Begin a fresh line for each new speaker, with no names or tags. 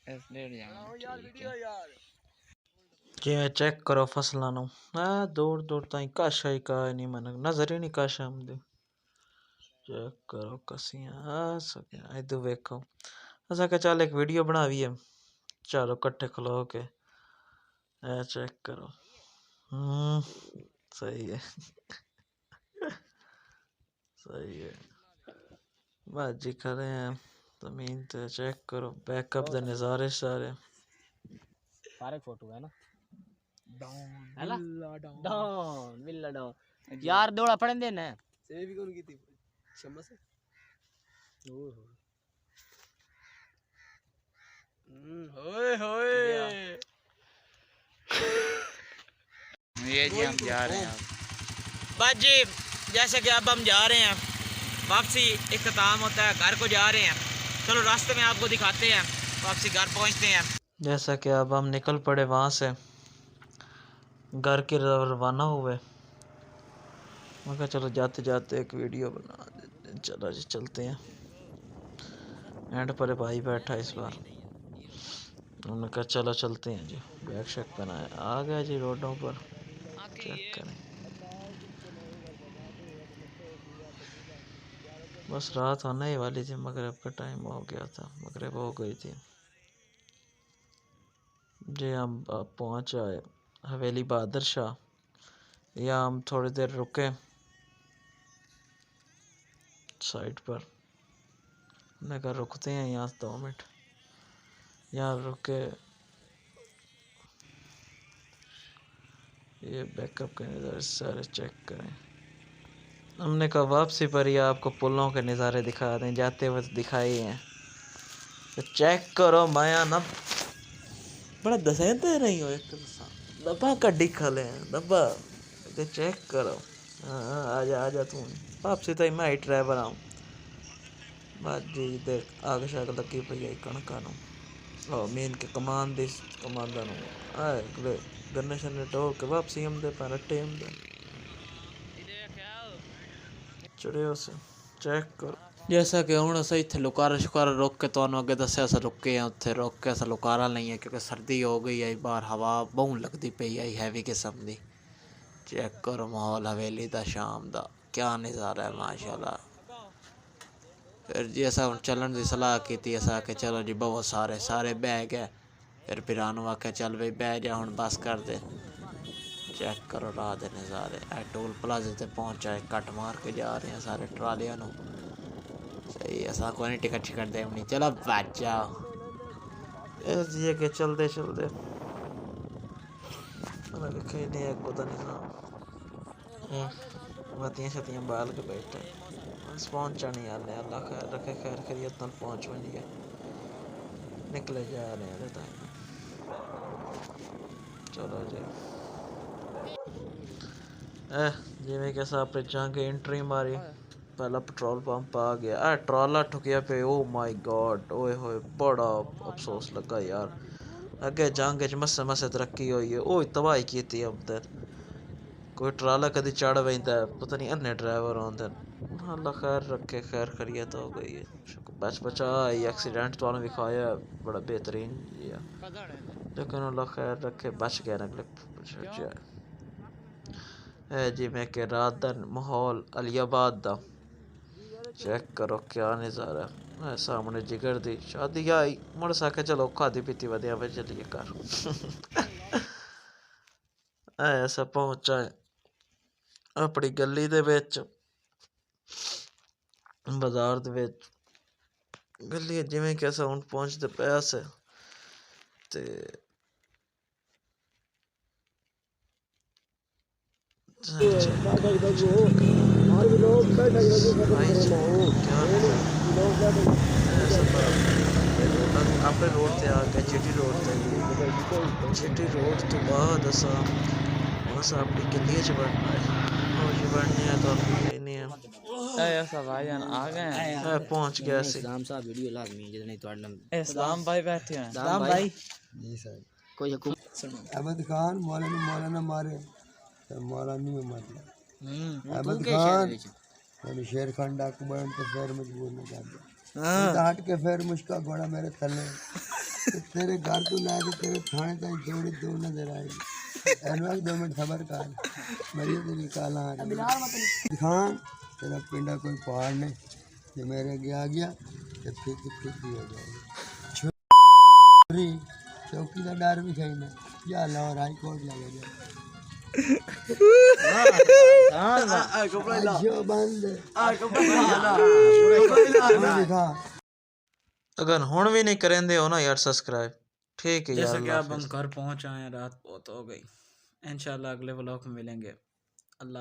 जी check करो फसलों नूं दूर दूर ताईं कश ही का नहीं मन नजर ही नहीं कश आमदी चेक करो कसियां सकियां इधर वेखो असा के चल एक वीडियो बनावीए चलो कट्ठे खलो के चेक करो सही है सही है बाजी खड़े हैं जमीन ते चेक करो बैकअप दे नज़ारे सारे
सारे फोटो है ना डॉन विल्ला डॉन यार दौड़ा पड़न दे ना सेव भी कौन की थी शम्मा से होए होए
ये जी हम जा रहे हैं
बस जी जैसे कि अब हम जा रहे हैं वापसी इख्तिताम होता है घर को जा रहे हैं चलो रास्ते में आपको दिखाते हैं वापसी घर पहुंचते हैं
जैसा कि अब हम निकल पड़े वहाँ से घर की रवाना हुए मैं कहा चलो जाते जाते एक वीडियो बना देते हैं चलो जी चलते हैं एंड पर भाई बैठा इस बार उन्होंने कहा चलो चलते हैं जी बैग शैग पहनाए आ गया जी रोडों पर चेक करें बस रात होने ही वाली थी मगरिब का टाइम हो गया था मगरिब हो गई थी जी हम पहुँच आए हवेली बहादुर शाह या हम थोड़ी देर रुके साइड पर मैं कहा रुकते हैं यहाँ 2 मिनट यहाँ रुके ये बैकअप के नज़ारे सारे चेक करें हमने कहा वापसी पर ही आपको पुलों के नज़ारे दिखा दें जाते हुए तो दिखाए हैं तो चेक करो माया ना बड़ा दसेंते नहीं हो एक दब्बा कड्डी खा ले दब्बा तो चेक करो हाँ आजा तू वापसी तो मैं ही ड्राइवर आऊँ बस जी देख आग शाग लगी पई है कणका नूं मीन के कमान दी कमांदा नूं आए गन्ने शन्ने टोल के वापसी आंदे पर रट्टे आंदे चढ़े उसे चेक करो जैसा कि हुण असां इत्थे लुकारा शुकारा रोक के तुहानूं अगे दस्सिया असां रुके हैं उत्थे रोक के असां लुकारा नहीं है क्योंकि सर्दी हो गई है बाहर हवा बहुत लगती पई है हैवी किस्म दी चेक करो माहौल हवेली दा शाम दा क्या नज़ारा है माशाल्लाह फिर जी असा चलन की सलाह की असा के चलो जी बहुत सारे बह गए फिर पिरानू आख्या चल भाई बह जा हूँ बस कर दे चेक करो रात के नज़ारे टोल प्लाजे ते पहुँचाए कट मार के जा रहे हैं सारे ट्रालियां नूं सही असा कोई नहीं टिकट शिकट देनी चलो बच्चा जी के चलते चलते नहीं अगो का निज़ाम बत्तियां शत्तियां बाल के बैठे बस पहुँचा नहीं आने अल्लाह खैर रखे खैर खैरियत नाल पहुँच बनी है निकले जा रहे हैं टाइम चलो जी जिमें कि अपने जाके एंट्री मारी पहला पेट्रोल पंप आ गया ट्राला ठुकिया पे ओ माय गॉड ओए होए बड़ा अफसोस लगा यार अगे जंग च मस्से मस्से तरक्की हुई है ओ तबाही की थी अंदर कोई ट्राला कभी चढ़ वहींदा पता नहीं अन्य ड्राइवर आंदे अल्लाह खैर रखे खैर खैरियत हो गई है बच बचा एक्सीडेंट तो विखाया बड़ा बेहतरीन लेकिन अल्लाह खैर रखे बच गया नगले जी मैं के रात दा माहौल अलियाबाद दा चेक करो क्या नज़ारा है सामने जिगर दी शादी आई मुड़ सके चलो खादी पीती वधिया वे चलिए घर ऐसा पहुंचा अपनी गली दे विच बाजार दे विच गली जिमें कि असां हुण पहुंचते पे से ते अपने रोड से आ गए जीटी रोड से जीटी रोड तो बाद असा अपनी गली च बढ़ना है बढ़ने है तो नहीं है
भाईजान आ गए
पहुंच गया
इस्लाम साहब वीडियो लाजमी जितने तोड़न
इस्लाम भाई बैठे हैं
इस्लाम भाई
जी सर
कोई हुकुम
अहमद खान मौलाना मारे तो मौलानी में मारना अहमद
के
खान
शहर
मैंने शेर खान डाकू बन तो फिर मजबूर न कर दिया हट के फिर मुश्का घोड़ा मेरे थले तेरे घर तो लाए तो तेरे थाने ताई जोड़ी दूर नजर आएगी एनवाक 2 मिनट खबर कर मरी तेरी काला आ रही खान तेरा पिंडा कोई पहाड़ नहीं जो मेरे गया गया तो फिर हो जाएगी छोरी चौकी का डर भी खाई ना या लाहौर हाई कोर्ट लगे जो बंद दिखा
अगर हुण भी नहीं करेंदे हो ना यार सब्सक्राइब ठीक है यार
जैसे कि
अल्लाह
अब हम
हाफिज़।
घर पहुंच आए हैं, रात बहुत हो गई। इंशाल्लाह अगले व्लॉग में मिलेंगे। अल्लाह